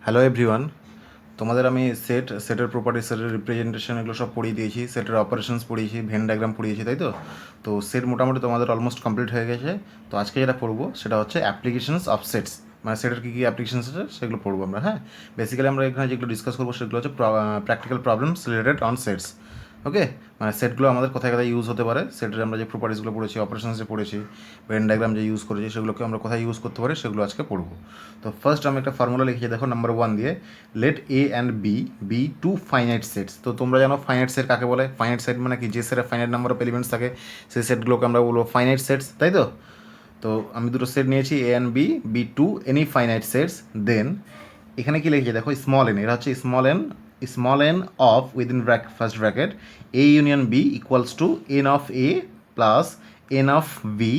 Hello everyone, তোমাদের আমি সেটের প্রপার্টি, সেটের রিপ্রেজেন্টেশন এগুলো সব পড়িয়ে দিয়েছি, সেটের অপারেশনস পড়িয়েছি, ভেন ডায়াগ্রাম পড়িয়েছি, তাই তো। তো সেট মোটামুটি তোমাদের অলমোস্ট কমপ্লিট হয়ে গেছে। তো আজকে যেটা পড়বো সেটা হচ্ছে অ্যাপ্লিকেশনস অফ সেটস, মানে সেটের কী কী অ্যাপ্লিকেশনস আছে সেগুলো পড়বো আমরা। হ্যাঁ, বেসিক্যালি আমরা এখানে যেগুলো ডিসকাস করবো সেগুলো হচ্ছে practical problems related on sets. Okay, মানে সেটগুলো আমাদের কোথায় কোথায় ইউজ হতে পারে, সেটের আমরা যে প্রপার্টিসগুলো পড়েছি, অপারেশনস যে পড়েছি, ভেন ডায়াগ্রাম যে ইউজ করেছি, সেগুলোকে আমরা কোথায় ইউজ করতে পারি সেগুলো আজকে পড়বো। তো ফার্স্ট আমি একটা ফর্মুলা লিখেছি, দেখো নাম্বার 1 দিয়ে, let A and B be two finite sets. তো তোমরা জানো ফাইনাইট সেট কাকে বলে। ফাইনাইট সেট মানে কি, যে সেটে ফাইনাইট নাম্বার অফ এলিমেন্টস থাকে সেই সেটগুলোকে আমরা বলবো ফাইনাইট সেটস, তাই তো। তো আমি দুটো সেট নিয়েছি, A and B, be two any finite sets. Then এখানে কি লিখেছে দেখো, স্মল এন, এটা হচ্ছে small n of within first bracket A union B equals to N of A plus N of B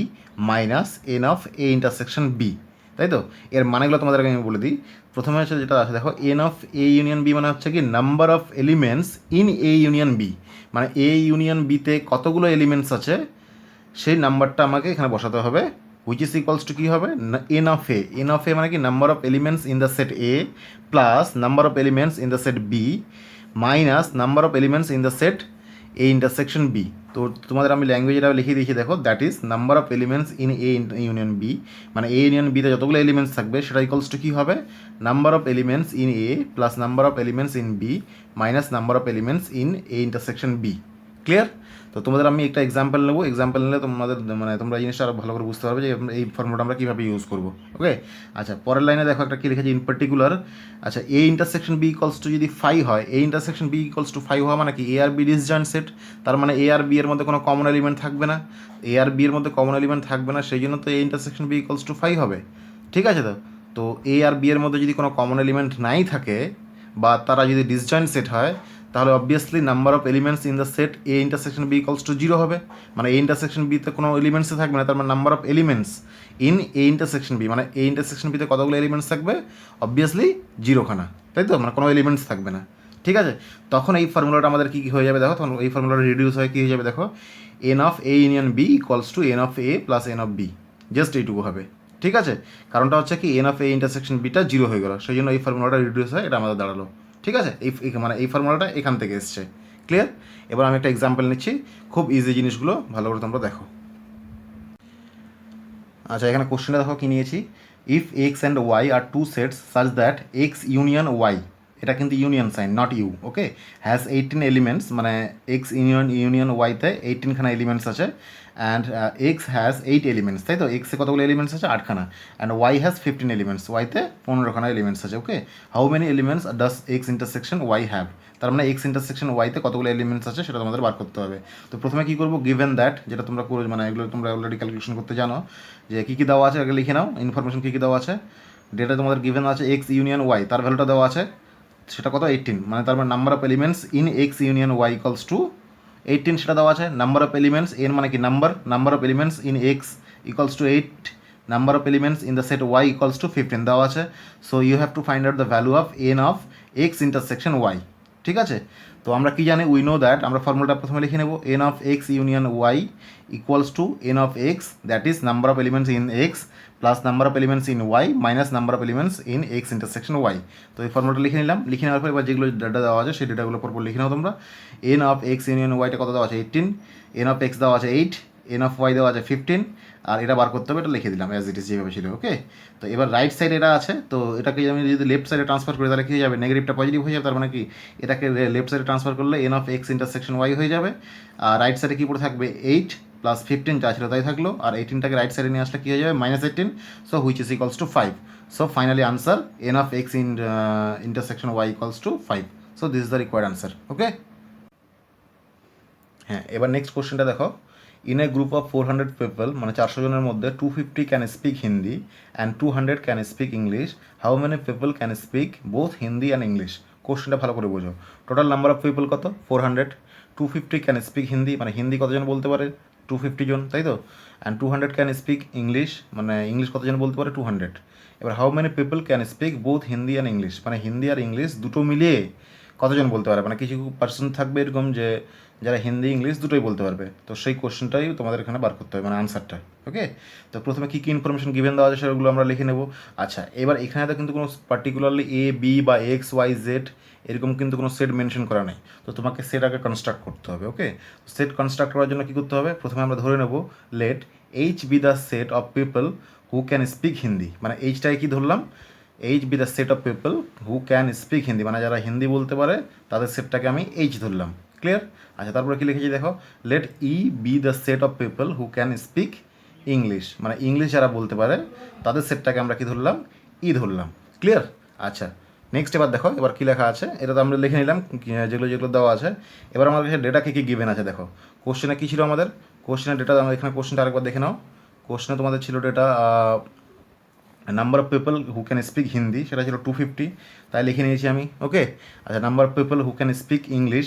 minus N of A intersection B, তাই তো। এর মানেগুলো তোমাদেরকে আমি বলে দিই। প্রথমে হচ্ছে যেটা আছে দেখো, N of A union B মানে হচ্ছে কি number of elements in A union B, মানে এ ইউনিয়ন বিতে কতগুলো এলিমেন্টস আছে সেই নাম্বারটা আমাকে এখানে বসাতে হবে, হুইচ ইজ ইকুয়ালস টু কী হবে, N of A. N of A মানে কি number of elements in the set A plus number of elements in the set B minus number of elements in the set A intersection B. তো তোমাদের আমি language এটা লিখে দিয়েছি দেখো, that is number of elements in A union B, মানে A union বিতে যতগুলো এলিমেন্টস থাকবে সেটা ইকুয়ালস টু কী হবে, number of elements in A plus number of elements in B minus number of elements in A intersection B. Clear? তো তোমাদের আমি একটা এক্সাম্পল নেবো, এক্সাম্পল নিলে তোমাদের মানে তোমরা এই জিনিসটা আরও ভালো করে বুঝতে পারবে যে এই ফর্মুলাটা আমরা কীভাবে ইউজ করবো। ওকে, আচ্ছা পরের লাইনে দেখো একটা কী লিখেছে, ইন পার্টিকুলার। আচ্ছা, A intersection B equals to যদি 5 হয়, A intersection B equals to 5 হওয়া মানে কি, এ আর বি ডিসজয়েন্ট সেট, তার মানে এ আর বি এর মধ্যে কোনো কমন এলিমেন্ট থাকবে না, এ আর বি এর মধ্যে কমন এলিমেন্ট থাকবে না, সেই জন্য তো A intersection B equals to 5 হবে। ঠিক আছে, তো তো এ আর বি এর মধ্যে যদি কোনো কমন এলিমেন্ট নাই থাকে বা তারা যদি ডিসজয়েন্ট সেট হয়, তাহলে obviously number of elements in the set A intersection B equals to 0 হবে, মানে এ ইন্টারসেকশন বিতে কোনো এলিমেন্টসই থাকবে না, তার মানে number of elements in A intersection B, মানে এ ইন্টারসেকশন বিতে কতগুলো এলিমেন্টস থাকবে, অবভিয়াসলি 0 খানা, তাই তো, মানে কোনো এলিমেন্টস থাকবে না। ঠিক আছে, তখন এই ফর্মুলাটা আমাদের কী কী হয়ে যাবে দেখো, তখন এই ফর্মুলাটা রিডিউস হয়ে কী হয়ে যাবে দেখো, N of A union B equals to N of A plus N of B, just এইটুকু হবে। ঠিক আছে, কারণটা হচ্ছে কি, এন অফ এ ইন্টারসেকশন বিটা 0 হয়ে গেল, সেই জন্য এই ফর্মুলাটা রিডিউস হয়, এটা আমাদের দাঁড়ালো। ঠিক আছে, মানে এই ফর্মুলাটা এখান থেকে এসছে। ক্লিয়ার? এবার আমি একটা এক্সাম্পল নিচ্ছি, খুব ইজি জিনিসগুলো ভালো করে তোমরা দেখো। আচ্ছা, এখানে কোশ্চেনটা দেখো কী নিয়েছি, if X and Y are two sets such that X union Y, এটা কিন্তু union sign, not U. Okay, has 18 elements, মানে এক্স ইউনিয়ন ওয়াইতে 18খানা এলিমেন্টস আছে, অ্যান্ড এক্স হ্যাজ 8 এলিমেন্টস, তাই তো, এক্সে কতগুলো এলিমেন্টস আছে, 8খানা, অ্যান্ড ওয়াই হ্যাজ 15 এলিমেন্টস, ওয়াইতে 15খানা এলিমেন্টস আছে। Okay, how many elements does X intersection Y have, তার মানে এক্স ইন্টারসেকশন ওয়াইতে কতগুলো এলিমেন্টস আছে সেটা তোমাদের বার করতে হবে। তো প্রথমে কী করবো, গিভেন দ্যাট, যেটা তোমরা করে মানে এগুলো তোমরা অলরেডি ক্যালকুলেশন করতে জানো, যে কী কী দেওয়া আছে আগে লিখে নাও, ইনফরমেশন কী কী দেওয়া আছে। ডেটা তোমাদের গিভেন আছে এক্স ইউনিয়ন ওয়াই, তার ভ্যালুটা দেওয়া আছে, সেটা কত, 18, মানে তার মানে number of elements in X union Y equals to 18, সেটা দেওয়া আছে। নাম্বার অফ এলিমেন্টস এন মানে কি number of elements in X equals to 8, number of elements in the set Y equals to 15 দেওয়া আছে। So you have to find out the value of N of X intersection Y. ঠিক আছে, তো আমরা কি জানি, উই নো দ্যাট, আমরা ফর্মুলাটা প্রথমে লিখে নেব, N of X union Y equals to N of X, that is number of elements in X plus number of elements in Y minus number of elements in X intersection Y. তো এই ফর্মুলাটা লিখে নিলাম, লিখে নেওয়ার পর এবার যেগুলো ডাটা দেওয়া আছে সেই ডেটাগুলো পরপর লিখে নাও তোমরা। এন অফ এক্স ইউনিয়ন ওয়াইটা কত দেওয়া আছে, 18, এন অফ এক্স দেওয়া আছে 8, এন অফ ওয়াই দেওয়া আছে 15, আর এটা বার করতে হবে, এটা লিখে দিলাম অ্যাজ ইট ইজ যেভাবে ছিল। ওকে, তো এবার রাইট সাইড এটা আছে, তো এটাকে আমি যদি লেফট সাইডে ট্রান্সফার করি তাহলে কী হয়ে যাবে, নেগেটিভটা পজিটিভ হয়ে যাবে, তার মানে কি এটাকে লেফট সাইডে ট্রান্সফার করলে N of X intersection Y হয়ে যাবে, আর রাইট সাইডে কী পড়ে থাকবে, 8 প্লাস 15 যা ছিল তাই থাকলো, আর 18টাকে রাইট সাইডে নিয়ে আসলে কী হয়ে যাবে, -18, so which is equals to 5। So finally answer n of X intersection Y equals to 5। So this is the required answer. Okay, হ্যাঁ, এবার নেক্সট কোশ্চেনটা দেখো, in a group of 400 people, মানে 400 জনের মধ্যে 250 can speak Hindi and 200 can speak English, how many people can speak both Hindi and English. কোশ্চেনটা ভালো করে বোঝো, টোটাল নাম্বার অফ পিপল কত, 400, 250 ক্যান স্পিক হিন্দি, মানে হিন্দি কতজন বলতে পারে, 250 জন, তাই তো, অ্যান্ড 200 ক্যান স্পিক ইংলিশ, মানে ইংলিশ কতজন বলতে পারে, 200। এবার how many people can speak both Hindi and English, মানে হিন্দি আর ইংলিশ দুটো মিলিয়ে কতজন বলতে পারে, মানে কিছু পার্সন থাকবে এরকম যে যারা হিন্দি ইংলিশ দুটোই বলতে পারবে। তো সেই কোশ্চেনটাই তোমাদের এখানে বার করতে হবে, মানে আনসারটা। ওকে, তো প্রথমে কী কী ইনফরমেশন গিভেন দেওয়া আছে সেগুলো আমরা লিখে নেব। আচ্ছা, এবার এখানে তো কিন্তু কোনো পার্টিকুলারলি এ বি বা এক্স ওয়াই জেড এরকম কিন্তু কোনো সেট মেনশন করা নেই। তো তোমাকে সেট আগে কনস্ট্রাক্ট করতে হবে। ওকে, সেট কনস্ট্রাক্ট করার জন্য কী করতে হবে, প্রথমে আমরা ধরে নেব let H be the set of people who can speak Hindi, মানে এইচটাই কি ধরলাম, H be the set of people who can speak Hindi, মানে যারা হিন্দি বলতে পারে তাদের সেটটাকে আমি এইচ ধরলাম। ক্লিয়ার? আচ্ছা, তারপরে কি লিখেছি দেখো, let E be the set of people who can speak English, মানে ইংলিশ যারা বলতে পারে তাদের সেটটাকে আমরা কি ধরলাম, ই ধরলাম। ক্লিয়ার? আচ্ছা, নেক্সট এবার দেখো এবার কী লেখা আছে, এটা তো আমরা লিখে নিলাম যেগুলো যেগুলো দেওয়া আছে। এবার আমাদের কাছে ডেটা কী কী গিভেন আছে দেখো। কোশ্চেনে কী ছিল আমাদের, কোশ্চেনে ডেটা, আমরা এখানে কোশ্চেনটা আরেকবার দেখে নাও। কোশ্চেনে তোমাদের ছিল data number of people who can speak Hindi, সেটা ছিল 250, তাই লিখে নিয়েছি আমি। ওকে, আচ্ছা, number of people who can speak English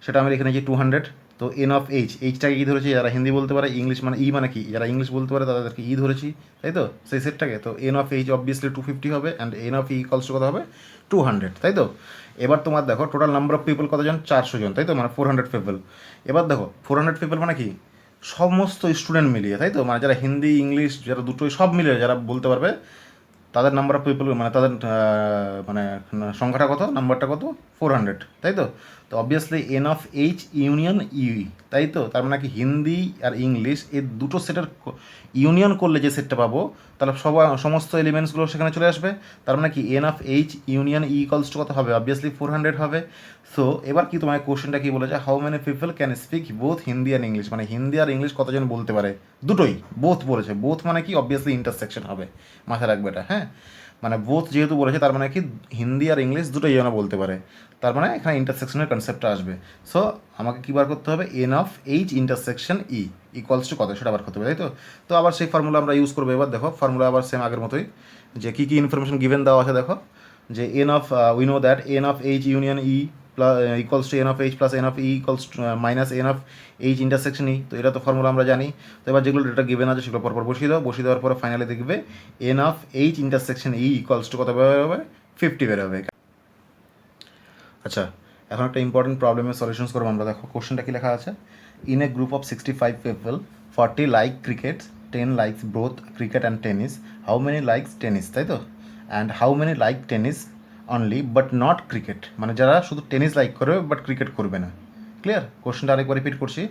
সেটা আমি লিখে নিয়েছি 200। তো এন অফ এইচ, এইচটাকে কী ধরেছি, যারা হিন্দি বলতে পারে, ইংলিশ মানে ই মানে কি, যারা ইংলিশ বলতে পারে তাদেরকে ই ধরেছি, তাই তো সেই সেটটাকে। তো এন অফ এইচ অবভিয়াসলি 250 হবে, অ্যান্ড এন অফ ই কলস কত হবে 200, তাই তো। এবার তোমার দেখো টোটাল নাম্বার অফ পিপল কতজন, 400 জন, তাই তো, মানে 400 পিপল। এবার দেখো 400 পিপল মানে কি, সমস্ত স্টুডেন্ট মিলিয়ে, তাই তো, মানে যারা হিন্দি ইংলিশ যারা দুটোই সব মিলিয়ে যারা বলতে পারবে তাদের নাম্বার অফ পিপল, মানে তাদের মানে সংখ্যাটা কত, নাম্বারটা কত, 400, তাই তো। তো obviously n of H union E, তাই তো, তার মানে কি হিন্দি আর ইংলিশ এই দুটো সেটের ইউনিয়ন করলে যে সেটটা পাবো, তাহলে সমস্ত এলিমেন্টসগুলো সেখানে চলে আসবে। তার মানে কি N of H union E equals to কত হবে, অবভিয়াসলি 400 হবে। সো এবার কি তোমার কোশ্চেনটা কি বলেছে, how many people can speak both Hindi and English, মানে হিন্দি আর ইংলিশ কতজন বলতে পারে, দুটোই, বোথ বলেছে। বোথ মানে কি অবভিয়াসলি ইন্টারসেকশন হবে, মাথায় রাখবে এটা। হ্যাঁ, মানে বোথ যেহেতু বলেছে তার মানে কি হিন্দি আর ইংলিশ দুটোই যেন বলতে পারে, তার মানে এখানে ইন্টারসেকশনের কনসেপ্টটা আসবে। সো আমাকে কী বার করতে হবে, N of H intersection E equals to কত সেটা বার করতে হবে, তাই তো। তো আবার সেই ফর্মুলা আমরা ইউজ করবো। এবার দেখো ফর্মুলা আবার সেম আগের মতোই, যে কী কী ইনফরমেশন গিভেন দেওয়া আছে দেখো, যে n of we know that n of H union E equals to N of H plus N of E equals to minus N of H intersection E. তো এটা তো ফর্মুলা আমরা জানি। তো এবার যেগুলো ডেটা গিভেন আছে সেগুলো পরপর বসিয়ে দাও, বসিয়ে দেওয়ার পরে ফাইনালি দেখবে N of H intersection E equals to কত বেরোবে, 50 বেরোবে। আচ্ছা, এখন একটা ইম্পর্টেন্ট প্রবলেমের সলিউশনস করবো আমরা। দেখো কোশ্চেনটা কি লেখা আছে, in a group of 65 people 40 like cricket, 10 likes both cricket and tennis, how many likes tennis, তাই তো, and how many like tennis only but not cricket, মানে যারা শুধু টেনিস লাইক করবে বাট ক্রিকেট করবে না। ক্লিয়ার? কোশ্চেনটা আরেকবার রিপিট করছি,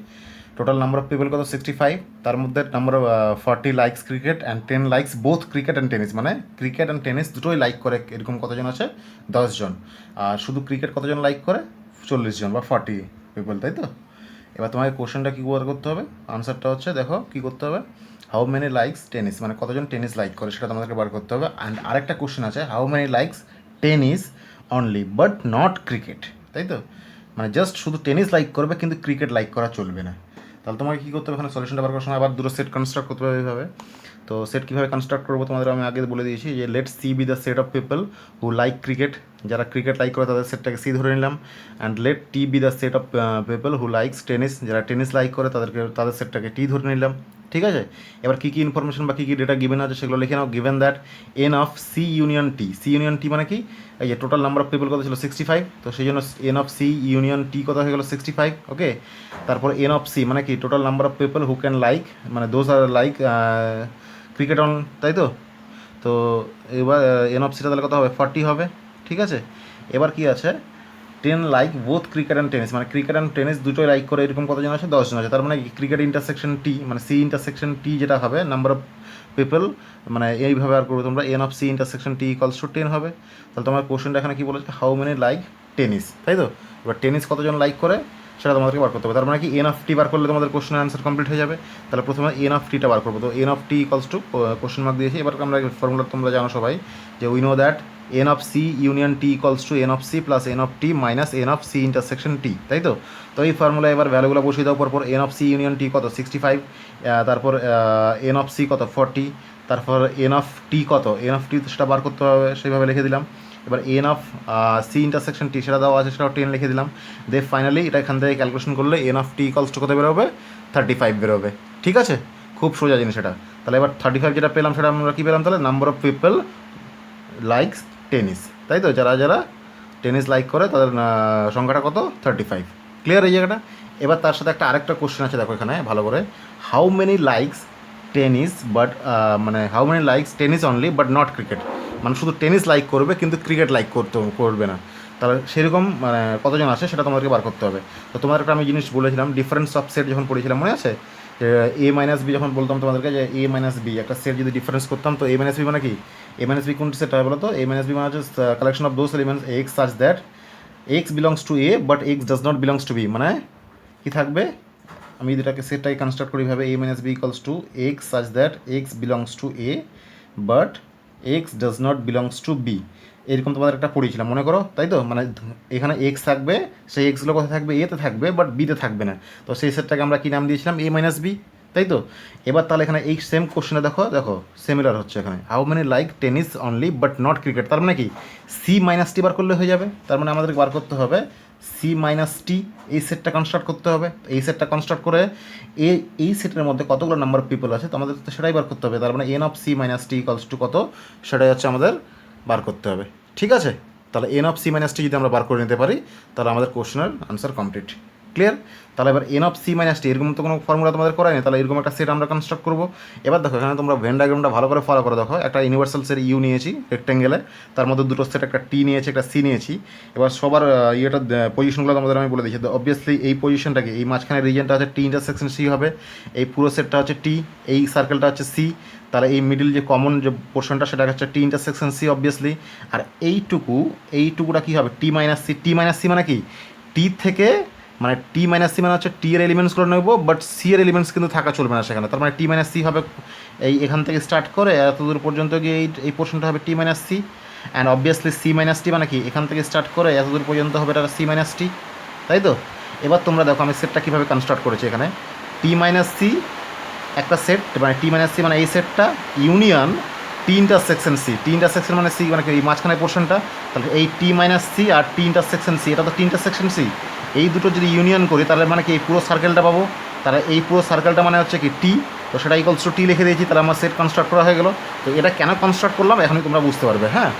টোটাল নাম্বার অফ পিপল কত 65, তার মধ্যে number of 40 likes cricket and 10 likes both cricket and tennis, মানে ক্রিকেট অ্যান্ড টেনিস দুটোই লাইক করে এরকম কতজন আছে, 10 জন। আর শুধু ক্রিকেট কতজন লাইক করে, 40 জন বা 40 পিপল, তাই তো। এবার তোমাকে কোশ্চেনটা কী বার করতে হবে, আনসারটা হচ্ছে দেখো কী করতে হবে, হাউ মেনি লাইকস টেনিস, মানে কতজন টেনিস লাইক করে সেটা তোমাদেরকে বার করতে হবে। অ্যান্ড আরেকটা কোশ্চেন আছে, how many likes tennis only but not cricket, তাই তো, মানে জাস্ট শুধু টেনিস লাইক করবে কিন্তু ক্রিকেট লাইক করা চলবে না। তাহলে তোমাকে কী করতে হবে, এখানে সলিউশনটা বার করার সময় আবার দুটো সেট কনস্ট্রাক্ট করতে হবে এইভাবে। তো সেট কীভাবে কনস্ট্রাক্ট করবো তোমাদের আমি আগে বলে দিয়েছি, যে let see B the set of people who like cricket, যারা ক্রিকেট লাইক করে তাদের সেটটাকে সি ধরে নিলাম। And let T B the set of people who likes tennis, যারা টেনিস লাইক করে তাদের সেটটাকে টি ধরে নিলাম। ঠিক আছে, এবার কী কী ইনফরমেশন বা কী কী ডেটা গিভেন আছে সেগুলো লিখে নাও। Given that n of C union T, C union T মানে কি, এই যে টোটাল নাম্বার অফ পিপল কত ছিল 65, তো সেই জন্য N of C union T কত হয়ে গেল 65। ওকে, তারপর এন অফ সি মানে কি total number of people who can like, মানে those are like cricket on, তাই তো। তো এবার এন অফ সিটা তাহলে কত হবে, 40 হবে। ঠিক আছে, এবার কি আছে, 10 like both cricket and tennis, মানে ক্রিকেট অ্যান্ড টেনিস দুটোই লাইক করে এরকম কতজন আছে, 10 জন আছে। তার মানে ক্রিকেট ইন্টারসেকশন টি, মানে সি ইন্টারসেকশন টি যেটা হবে নাম্বার অফ পিপল, মানে এইভাবে আর করবে তোমরা, N of C intersection T equals to 10 হবে। তাহলে তোমার কোশ্চেনটা এখানে কী বলেছে, হাউ মেনি লাইক টেনিস, তাই তো। এবার টেনিস কতজন লাইক করে সেটা তোমাদেরকে বার করতে হবে। তার মানে কি এন অফ টি বার করলে তোমাদের কোশ্চেনের আনসার কমপ্লিট হয়ে যাবে। তাহলে প্রথমে এন অফ টিটা বার করবো। তো n of T equals to question mark দিয়েছি। এবার আমরা ফর্মুলা তোমরা জানো সবাই, যে we know that n of C union T equals to N of C plus N of T minus N of C intersection T, তাই তো। তো এই ফর্মুলা এবার ভ্যালুগুলো বসিয়ে দেওয়ার পর N of C union T কত 65, তারপর এন অফ সি কত 40, তারপর এন অফ টি কত, এন অফ টি সেটা বার করতে হবে, সেইভাবে লিখে দিলাম। এবার এন অফ সি ইন্টারসেকশন টি সেটা দেওয়া আছে, সেটাও 10 লিখে দিলাম। দে ফাইনালি এটা এখান থেকে ক্যালকুলেশন করলে N of T equals to কত বেরোবে, 35 বেরোবে। ঠিক আছে, খুব সোজা জিনিস এটা। তাহলে এবার 35 যেটা পেলাম সেটা আমরা কী পেলাম, তাহলে number of people likes tennis, তাই তো, যারা যারা টেনিস লাইক করে তাদের সংখ্যাটা কত 35। ক্লিয়ার এই জায়গাটা। এবার তার সাথে একটা আরেকটা কোশ্চেন আছে দেখো এখানে ভালো করে, how many likes tennis but মানে how many likes tennis only but not cricket, মানে শুধু টেনিস লাইক করবে কিন্তু ক্রিকেট লাইক করবে না, তাহলে সেরকম মানে কতজন আসে সেটা তোমাদেরকে বার করতে হবে। তো তোমাদের একটা আমি জিনিস বলেছিলাম ডিফারেন্স অফ সেট যখন পড়েছিলাম মনে আছে, এ মাইনাস বি যখন বলতাম তোমাদেরকে যে এ মাইনাস বি একটা সেট যদি ডিফারেন্স করতাম তো এ মাইনাস বি মানে কি, এ মাইনাস বি কোন সেট হয় বলো তো, এ মাইনাস বি মানে হচ্ছে collection of those elements X such that X belongs to A but X does not belongs to B, মানে কি থাকবে, আমি যদি এটাকে সেটটাই কনস্ট্রাক্ট করি ভাবে A minus B equals to X such that X belongs to A but X does not belongs to B, এরকম তোমাদের একটা পড়িয়েছিলাম মনে করো, তাই তো, মানে এখানে এক্স থাকবে, সেই এক্সগুলো কোথায় থাকবে, এতে থাকবে বাট বিতে থাকবে না, তো সেই সেটটাকে আমরা কী নাম দিয়েছিলাম, এ মাইনাস বি, তাই তো। এবার তাহলে এখানে এই সেম কোশ্চেনে দেখো দেখো সিমিলার হচ্ছে এখানে, how many like tennis only but not cricket, তার মানে কি সি মাইনাস টি বার করলে হয়ে যাবে, তার মানে আমাদেরকে বার করতে হবে সি মাইনাস টি, এই সেটটা কনস্ট্রাক্ট করতে হবে, এই সেটটা কনস্ট্রাক্ট করে এই সেটের মধ্যে কতগুলো নাম্বার অফ পিপল আছে তো আমাদের তো সেটাই বার করতে হবে, তার মানে N of C minus T equals to কত, সেটাই হচ্ছে আমাদের বার করতে হবে, ঠিক আছে। তাহলে এন অফ সি মাইনাস টি যদি আমরা বার করে নিতে পারি তাহলে আমাদের কোশ্চেনের আনসার কমপ্লিট। ক্লিয়ার। তাহলে এবার এন অফ সি মাইনাস টি এরকম তো কোনো ফর্মুলা তোমাদের করায়নি, তাহলে এরকম একটা সেট আমরা কনস্ট্রাক্ট করবো। এবার দেখো এখানে তোমরা ভেন ডায়াগ্রামটা ভালো করে ফলো করে দেখো, একটা ইউনিভার্সাল সেট ইউ নিয়েছি রেক্টেঙ্গেলে, তার মধ্যে দুটো সেট একটা টি নিয়েছি একটা সি নিয়েছি। এবার সবার ইয়েটা পজিশনগুলো তোমাদের আমি বলে দিচ্ছি, তো অবভিয়াসলি এই পজিশনটাকে এই মাঝখানে রিজনটা হচ্ছে টি ইন্টারসেকশন সি হবে, এই পুরো সেটটা হচ্ছে টি, এই সার্কেলটা হচ্ছে সি, তাহলে এই মিডিল যে কমন যে পোর্শনটা সেটা হচ্ছে টি ইন্টারসেকশন সি অবভিয়াসলি, আর এইটুকুটা কী হবে টি মাইনাস সি, টি মাইনাস সি মানে কি টি থেকে মানে টি মাইনাস সি মানে হচ্ছে টি এর এলিমেন্টসগুলো নেবো বাট সি এর এলিমেন্টস কিন্তু থাকা চলবে না সেখানে, তার মানে টি মাইনাস সি হবে এখান থেকে স্টার্ট করে এত দূর পর্যন্ত গিয়ে এই পোর্শনটা হবে T minus C, and obviously C minus T মানে কি এখান থেকে স্টার্ট করে এত দূর পর্যন্ত হবে এটা সি মাইনাস টি, তাই তো। এবার তোমরা দেখো আমি সেটটা কীভাবে কনস্ট্রাক্ট করেছি, এখানে টি মাইনাস সি একটা সেট, মানে টি মাইনাস সি মানে এই সেটটা ইউনিয়ন টি ইন্টারসেকশন সি, টি ইন্টারসেকশন মানে সি মানে এই মাঝখানে পোর্শনটা, তাহলে এই টি মাইনাস সি আর টি ইন্টারসেকশন সি, এটা তো টি ইন্টারসেকশন সি, এই দুটো যদি ইউনিয়ন করি তাহলে মানে কি এই পুরো সার্কেলটা পাবো, তাহলে এই পুরো সার্কেলটা মানে হচ্ছে কি টি, তো সেটা ইকুয়ালস টু টি লিখে দিয়েছি, তাহলে আমার সেট কনস্ট্রাক্ট করা হয়ে গেলো। তো এটা কেন কনস্ট্রাক্ট করলাম এখনই তোমরা বুঝতে পারবে, হ্যাঁ।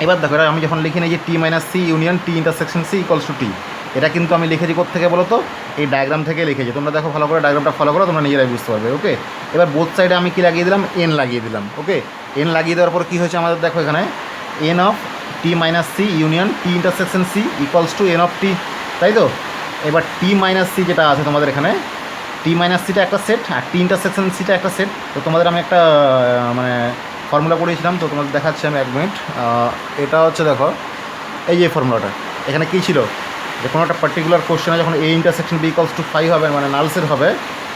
এবার দেখো এটা আমি যখন লিখি নিই যে T minus C union T intersection C equals to T, এটা কিন্তু আমি লিখেছি কোত্থেকে বলো তো, এই ডায়াগ্রাম থেকে লিখেছি, তোমরা দেখো ভালো করে ডায়াগ্রামটা ফলো করো তোমরা নিজেরাই বুঝতে পারবে, ওকে। এবার বোথ সাইডে আমি কি লাগিয়ে দিলাম, এন লাগিয়ে দিলাম, ওকে। এন লাগিয়ে দেওয়ার পর কী হয়েছে আমাদের দেখো এখানে n of T minus C union T intersection C equals to N of T, তাই তো। এবার টি মাইনাস সি যেটা আছে তোমাদের এখানে, টি মাইনাস সিটা একটা সেট আর টি ইন্টারসেকশন সিটা একটা সেট, তো তোমাদের আমি একটা মানে ফর্মুলা পড়িয়েছিলাম, তো তোমাদের দেখাচ্ছি আমি 1 মিনিট। এটা হচ্ছে দেখো এই যে ফর্মুলাটা এখানে কী ছিল, যে কোনো একটা পার্টিকুলার কোশ্চেনে যখন A intersection B equals to 5 হবে মানে নাল সেট হবে,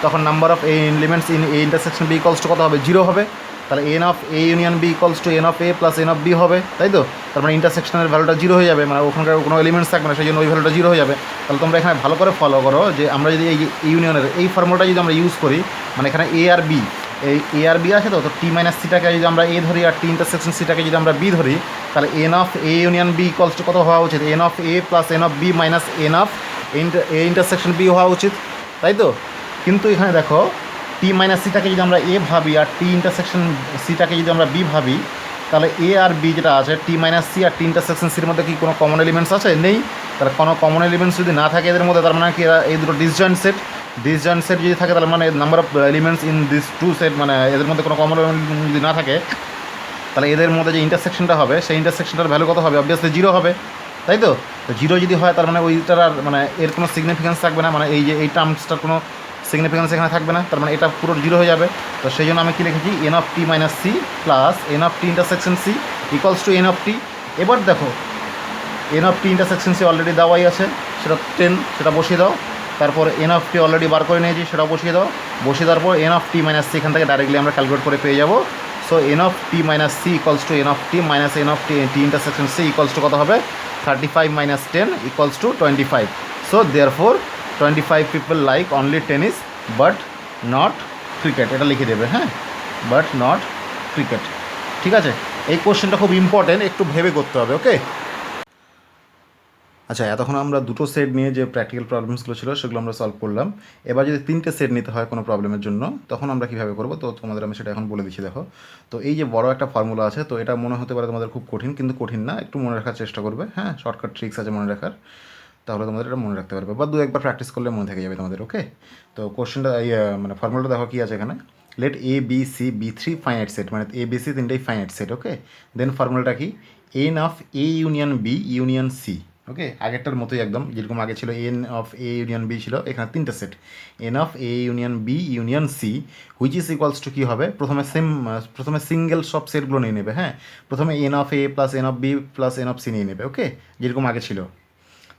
তখন number of A elements in A intersection B equals to কত হবে, 0 হবে, তাহলে N of A union B equals to N of A plus N of B হবে, তাই তো। তার মানে ইন্টারসেকশনের ভ্যালুটা 0 হয়ে যাবে, মানে ওখানকার কোনো এলিমেন্টস থাকবে না, সেই জন্য ওই ভ্যালুটা 0 হয়ে যাবে। তাহলে তোমরা এখানে ভালো করে ফলো করো যে আমরা যদি এই ইউনিয়নের এই ফর্মুলাটা যদি আমরা ইউজ করি, মানে এখানে এ আর বি, এই এ আর বি আছে, তো টি মাইনাস সিটাকে যদি আমরা এ ধরি আর টি ইন্টারসেকশন সিটাকে যদি আমরা বি ধরি, তাহলে N of A union B equals to কত হওয়া উচিত, N of A plus N of B minus N of A intersection B হওয়া উচিত, তাই তো। কিন্তু এখানে দেখো টি মাইনাস সিটাকে যদি আমরা এ ভাবি আর টি ইন্টারসেকশন সিটাকে যদি আমরা বি ভাবি, তাহলে এ আর বি যেটা আছে টি মাইনাস সি আর টি ইন্টারসেকশন সির মধ্যে কি কোনো কমন এলিমেন্টস আছে, নেই। তাহলে কোনো কমন এলিমেন্টস যদি না থাকে এদের মধ্যে, তার মানে কি এরা এই দুটো ডিসজয়েন্ট সেট, ডিসজয়েন্ট সেট যদি থাকে তাহলে মানে number of elements in this two set, মানে এদের মধ্যে কোনো কমন এলিমেন্ট যদি না থাকে তাহলে এদের মধ্যে যে ইন্টারসেকশনটা হবে সেই ইন্টারসেকশনটার ভ্যালু কত হবে, অবভিয়াসলি 0 হবে, তাই তো। তো 0 যদি হয় তার মানে ওইটার আর মানে এর কোনো সিগনিফিকেন্স থাকবে না, মানে এই যে এই টার্মসটার কোনো সিগনিফিকেন্স এখানে থাকবে না, তার মানে এটা পুরো 0 হয়ে যাবে। তো সেই জন্য আমি কী লিখেছি n of T minus C plus N of T intersection C equals to N of T. এবার দেখো N of T intersection C already দেওয়াই আছে, সেটা 10, সেটা বসিয়ে দাও। তারপর এন অফ টি অলরেডি বার করে নিয়েছি, সেটাও বসিয়ে দাও। বসিয়ে দেওয়ার পর N of T minus C এখান থেকে ডাইরেক্টলি আমরা ক্যালকুলেট করে পেয়ে যাবো। So n of T minus C equals to N of T minus N of T intersection C equals to কত হবে, 35 minus 10 equals to 25। So therefore 25 people like only tennis but not cricket, এটা লিখে দেবে, হ্যাঁ, but not cricket, ঠিক আছে। এই কোশ্চেনটা খুব ইম্পর্টেন্ট, একটু ভেবে করতে হবে, ওকে। আচ্ছা, এতক্ষণ আমরা দুটো সেট নিয়ে যে প্র্যাকটিক্যাল প্রবলেমসগুলো ছিল সেগুলো আমরা সলভ করলাম। এবার যদি তিনটে সেট নিতে হয় কোনো প্রবলেমের জন্য তখন আমরা কীভাবে করবো, তো তোমাদের আমি সেটা এখন বলে দিচ্ছি। দেখো, তো এই যে বড় একটা ফর্মুলা আছে, তো এটা মনে হতে পারে তোমাদের খুব কঠিন, কিন্তু কঠিন না, একটু মনে রাখার চেষ্টা করবে। হ্যাঁ, শর্টকাট ট্রিক্স আছে মনে রাখার, তাহলে তোমাদের এটা মনে রাখতে পারবে, বা দু একবার প্র্যাকটিস করলে মনে থেকে যাবে তোমাদের। ওকে, তো কোশ্চেনটা মানে ফর্মুলাটা দেখো কী আছে এখানে। Let A B C be three finite set, মানে এ বি সি তিনটেই ফাইনাইট সেট। ওকে, দেন ফর্মুলাটা কি, N of A union B union C. Okay, আগেরটার মতোই একদম, যেরকম আগে ছিল n of A union B ছিল, এখানে তিনটে set, n of A union B union C which is equals to কী হবে, প্রথমে সিঙ্গেল সব সেটগুলো নিয়ে নেবে। হ্যাঁ, প্রথমে n of A plus N of B plus N of C নিয়ে নেবে। ওকে, যেরকম আগে ছিল।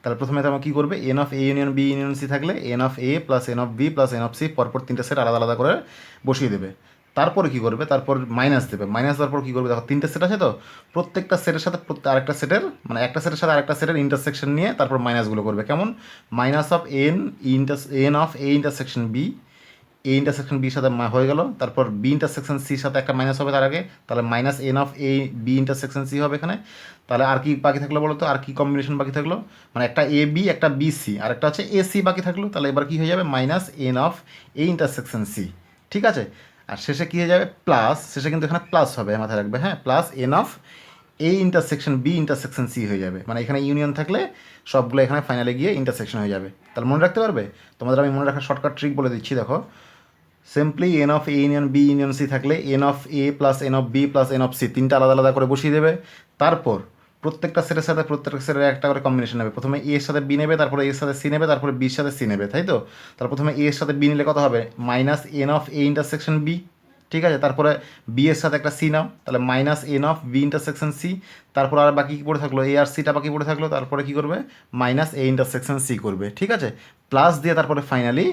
তাহলে প্রথমে তোমার কী করবে, n of A union B union C থাকলে n of A plus N of B plus N of C পরপর তিনটে সেট আলাদা আলাদা করে বসিয়ে দেবে। তারপরে কী করবে, তারপর মাইনাস দেবে। মাইনাস দেওয়ার পর কী করবে, দেখো তিনটে সেট আছে, তো প্রত্যেকটা সেটের সাথে আরেকটা সেটের, মানে একটা সেটের সাথে আরেকটা সেটের ইন্টারসেকশন নিয়ে তারপর মাইনাসগুলো করবে। কেমন, minus of N of A intersection B, A intersection বির সাথে হয়ে গেল, তারপর বি ইন্টারসেকশন সির সাথে একটা মাইনাস হবে তার আগে, তাহলে minus N of A B intersection C হবে এখানে। তাহলে আর কি বাকি থাকলো বলো তো, আর কি কম্বিনেশন বাকি থাকলো, মানে একটা এ বি একটা বি সি আর একটা হচ্ছে এ সি বাকি থাকলো। তাহলে এবার কী হয়ে যাবে, minus N of A intersection C. ঠিক আছে, আর শেষে কী হয়ে যাবে, প্লাস, শেষে কিন্তু এখানে প্লাস হবে, মাথায় রাখবে। হ্যাঁ, plus N of A intersection B intersection C হয়ে যাবে, মানে এখানে ইউনিয়ন থাকলে সবগুলো এখানে ফাইনালে গিয়ে ইন্টারসেকশন হয়ে যাবে। তাহলে মনে রাখতে পারবে, তোমাদের আমি মনে রাখার শর্টকাট ট্রিক বলে দিচ্ছি। দেখো, simply n of A union B union C থাকলে n of A plus N of B plus N of C তিনটা আলাদা আলাদা করে বসিয়ে দেবে। তারপর প্রত্যেকটা সেটের সাথে প্রত্যেকটা সেটের একটা করে কম্বিনেশন নেবে। প্রথমে এর সাথে বি নেবে, তারপরে এর সাথে সি নেবে, তারপরে বির সাথে সি নেবে, তাই তো। তারপর প্রথমে এর সাথে বি নিলে কত হবে, minus N of A intersection B. ঠিক আছে, তারপরে বি এর সাথে একটা সি নাও, তাহলে minus N of B intersection C. তারপর আর বাকি কী পড়ে থাকলো, এ আর সিটা বাকি পড়ে থাকলো, তারপরে কী করবে, মাইনাস এ ইন্টারসেকশন সি করবে। ঠিক আছে, প্লাস দিয়ে তারপরে ফাইনালি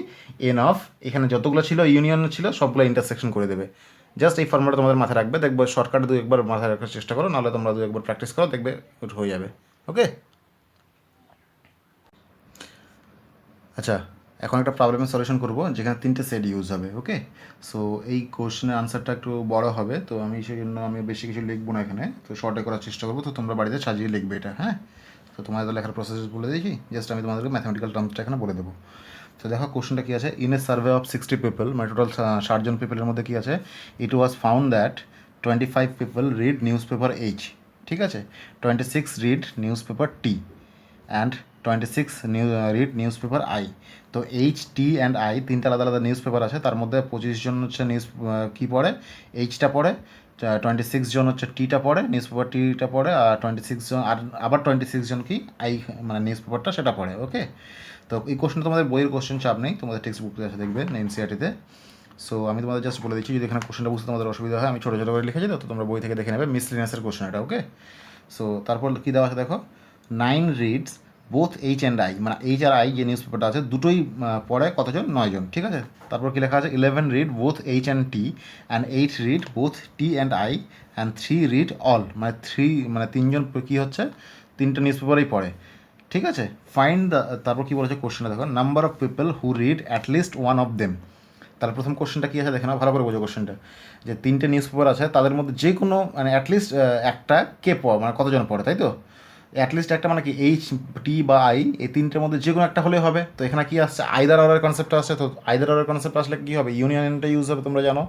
এন অফ, এখানে যতগুলো ছিল ইউনিয়ন ছিল সবগুলো ইন্টারসেকশন করে দেবে। জাস্ট এই ফর্মুলাটা তোমাদের মাথায় রাখবে, দেখবে শর্টকাট দু একবার মাথায় রাখার চেষ্টা করো, নাহলে তোমরা দু একবার প্র্যাকটিস করো, দেখবে হয়ে যাবে। ওকে, আচ্ছা, এখন একটা প্রবলেমের সলিউশন করব যেখানে তিনটে সেট ইউজ হবে। ওকে, সো এই কোশ্চেনের আনসারটা একটু বড় হবে, তো আমি সেই জন্য আমি বেশি কিছু লিখবো না এখানে, তো শর্টে করার চেষ্টা করবো। তো তোমরা বাড়িতে সাজিয়ে লিখবে এটা। হ্যাঁ, তো তোমাদের লেখার প্রসেস বলে দিয়েছি, জাস্ট আমি তোমাদেরকে ম্যাথমেটিক্যাল টার্মসটা এখানে বলে দেবো। তো দেখো কোশ্চেনটা কী আছে, in a survey of 60 people, মানে টোটাল 60 জন পিপলের মধ্যে কী আছে, it was found that 25 people read newspaper H. ঠিক আছে, 26 read newspaper T and 26 read newspaper I. তো এইচ টি অ্যান্ড আই তিনটা আলাদা আলাদা নিউজ পেপার আছে, তার মধ্যে 25 জন হচ্ছে নিউজ কী পড়ে, এইচটা পড়ে, 26 জন হচ্ছে টিটা পড়ে, নিউজ পেপার টিটা পড়ে, আর 26 জন আর আবার 26 জন কি আই, মানে নিউজ পেপারটা সেটা পড়ে। ওকে, তো এই কোশ্চেনটা তোমাদের বইয়ের কোশ্চেন, চাপ নেই, তোমাদের টেক্সট বুকতে আছে দেখবে এনসিআরটিতে। সো আমি তোমাদের জাস্ট বলে দিচ্ছি, যদি এখানে কোশ্চেনটা বুঝতে তোমাদের অসুবিধা হয় আমি ছোটো ছোটো করে লিখেছি, তো তোমরা বই থেকে দেখে নেবে, মিসলিনিয়াসের কোশ্চেন এটা। ওকে, সো তারপর কী দেওয়া আছে দেখো, 9 reads both H and I, মানে এইচ আর আই যে নিউজ পেপারটা আছে দুটোই পড়ে কতজন, 9 জন। ঠিক আছে, তারপর কী লেখা আছে, 11 read both H and T and 8 read both T and I and 3 read all, মানে 3জন কী হচ্ছে, তিনটে নিউজ পেপারেই পড়ে। ঠিক আছে, ফাইন্ড দ্য, তারপর কী বলেছে কোশ্চেনটা দেখো, number of people who read at least one of them. তাহলে প্রথম কোশ্চেনটা কী আছে দেখে না, ভালো করে বোঝো কোশ্চেনটা, যে তিনটে নিউজ পেপার আছে তাদের মধ্যে যে কোনো মানে অ্যাটলিস্ট একটা কে পড়ে, মানে কতজন পড়ে, তাই তো। অ্যাটলিস্ট একটা মানে কি, এইচ টি বা আই, এই তিনটের মধ্যে যে কোনো একটা হলে হবে। তো এখানে কি আসছে, আইদার অরের কনসেপ্ট আসছে, তো আইদার অরের কনসেপ্ট আসলে কী হবে, ইউনিয়নটা ইউজ হবে, তোমরা জানো,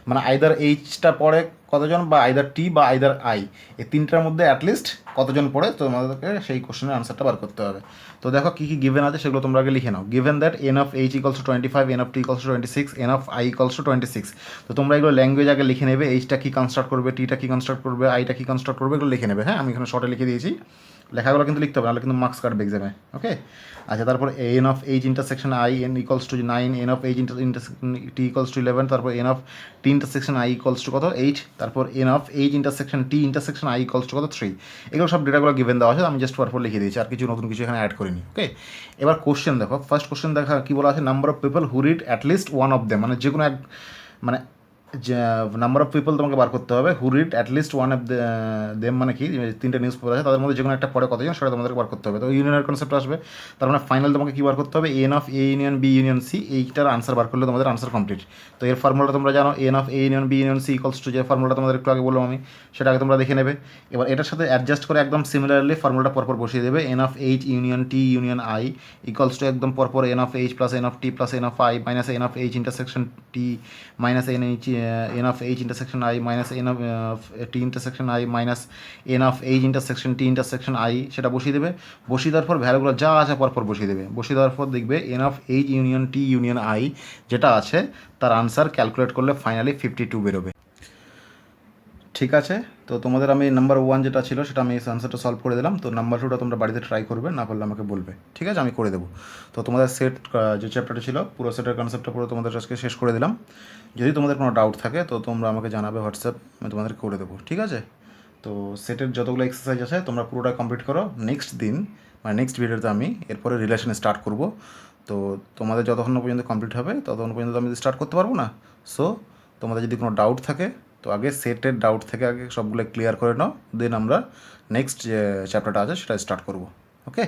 মানে আইদার এইচটা পড়ে কতজন, বা আইদার টি বা আইদার আই, এই তিনটার মধ্যে অ্যাটলিস্ট কতজন পড়ে, তো তোমাদেরকে সেই কোশ্চেনের আনসারটা বার করতে হবে। তো দেখো কী কী গিভেন আছে সেগুলো তোমরা আগে লিখে নাও। Given that n of H equals to 25, n of T equals to 26, n of I equals to 26। তো তোমরা এগুলো ল্যাঙ্গুয়েজ আগে লিখে নেবে, এইচটা কী কনস্ট্রাক্ট করবে, টিটা কী কনস্ট্রাক্ট করবে, আইটা কী কনস্ট্রাক্ট করবে, এগুলো লিখে নেবে। হ্যাঁ, আমি এখানে শর্টে লিখে দিয়েছি, লেখাগুলো কিন্তু লিখতে হবে, নাহলে কিন্তু মার্কস কাটবে এক্সামে। ওকে, আচ্ছা, তারপর n of H intersection I N equals to 9, N of H T equals two 11, তারপর n of T intersection I equals to কত 8, তারপর n of H intersection T intersection I equals to কত 3। এগুলো সব ডেটাগুলো গিভেন দেওয়া আছে, আমি just পরপর লিখে দিয়েছি, আর কিছু নতুন কিছু এখানে অ্যাড করিনি। ওকে, এবার কোশ্চেন দেখো, ফার্স্ট কোশ্চেন দেখা কী বলা আছে, number of people who read at least one of them, মানে যে কোনো এক, মানে যে নাম্বার অফ পিপল তোমাকে বার করতে হবে who read at least one of them, মানে কি তিনটে নিউজ পেপার আছে তাদের মধ্যে যে কোনো একটা পড়ে কতজন সেটা তোমাদেরকে বার করতে হবে। তো ইউনিয়নের কনসেপ্ট আসবে, তার মানে ফাইনাল তোমাকে কী বার করতে হবে, N of A union B union C, এইটার আনসার বার করলে তোমাদের আনসার কমপ্লিট। তো এর ফর্মুলাটা তোমরা জানো, N of A union B union C equals to, যে ফর্মুলাটা তোমাদের একটু আগে বললাম আমি, সেটা আগে তোমরা দেখে নেবে। এবার এটার সাথে অ্যাডজাস্ট করে একদম সিমিলারলি ফর্মুলাটা পরপর বসিয়ে দেবে, N of H union T union I equals two একদম পরপর N of H plus N of T plus N of I minus N of H intersection T minus N of H intersection I minus N of T intersection I minus N of H intersection T intersection I, সেটা বসিয়ে দেবে। বসিয়ে দেওয়ার পর ভ্যালুগুলো যা আছে পরপর বসিয়ে দেবে। বসিয়ে দেওয়ার পর দেখবে N of H union T union I যেটা আছে তার আনসার ক্যালকুলেট করলে ফাইনালি 52 বেরোবে। ঠিক আছে, তো তোমাদের আমি নাম্বার 1 যেটা ছিল সেটা আমি আনসারটা সলভ করে দিলাম। তো নাম্বার 2টা তোমরা বাড়িতে ট্রাই করবে, না পারলে আমাকে বলবে, ঠিক আছে, আমি করে দেবো। তো তোমাদের সেট যে চ্যাপ্টারটা ছিল পুরো সেটের কনসেপ্টটা পুরো তোমাদের আজকে শেষ করে দিলাম। যদি তোমাদের কোনো ডাউট থাকে তো তোমরা আমাকে জানাবে হোয়াটসঅ্যাপ, আমি তোমাদের করে দেবো, ঠিক আছে। তো সেটের যতগুলো এক্সারসাইজ আছে তোমরা পুরোটা কমপ্লিট করো। নেক্সট দিন মানে নেক্সট ভিডিওতে আমি এরপরে রিলেশন স্টার্ট করব। তো তোমাদের যতক্ষণ না পর্যন্ত কমপ্লিট হবে ততক্ষণ পর্যন্ত আমি স্টার্ট করতে পারবো না। সো তোমাদের যদি কোনো ডাউট থাকে তো আগে সেটের ডাউট থেকে আগে সবগুলো ক্লিয়ার করে নাও, দেন আমরা নেক্সট যে চ্যাপ্টারটা আছে সেটা স্টার্ট করব। ওকে।